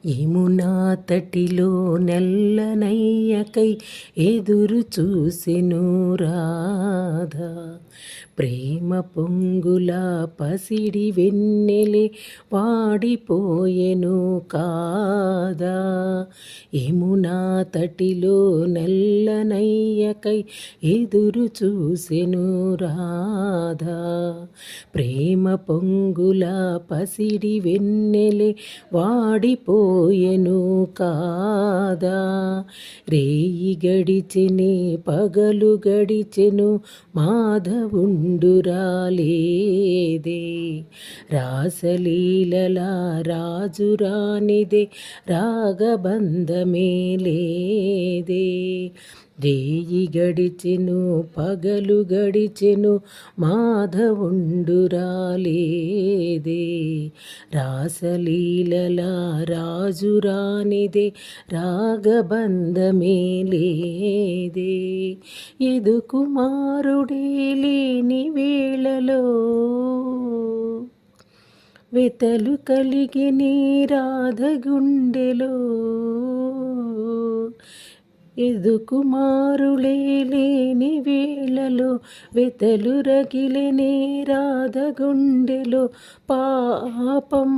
యమునా తటిలో నెల్లనయ్యకై ఎదురు చూసెను రాధా. ప్రేమ పొంగుల పసిడి వెన్నెలే వాడిపోయెను కాదా. యమునా తటిలో నెల్లనయ్యకై ఎదురు చూసెను రాధా. ప్రేమ పొంగుల పసిడి వెన్నెలే వాడిపోయెను కాదా. రేయి గడిచెనే పగలు గడిచెను మాధవుండురాలేదే. రాసలీలల రాజురానిదే రాగబంధమే లేదే. రేయి గడిచెను పగలు గడిచెను మాధవుండురాలేదే. రాసలీలల రాజురానిదే రాగబంధమే లేదే. యదు కుమారుడే లేని వేళలో వెతలు కలిగిని రాధ గుండెలో. యదు కుమారులే లేని వేళలో వెతలు రగిలినే రాధ గుండెలో. పాపం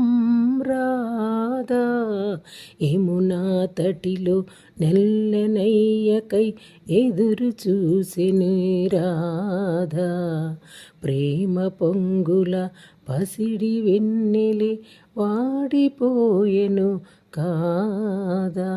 రాధా. యమునా తటిలో నెల్లనయ్యకై ఎదురు చూసెను రాధా. ప్రేమ పొంగుల పసిడి వెన్నెలే వాడిపోయెను కాదా.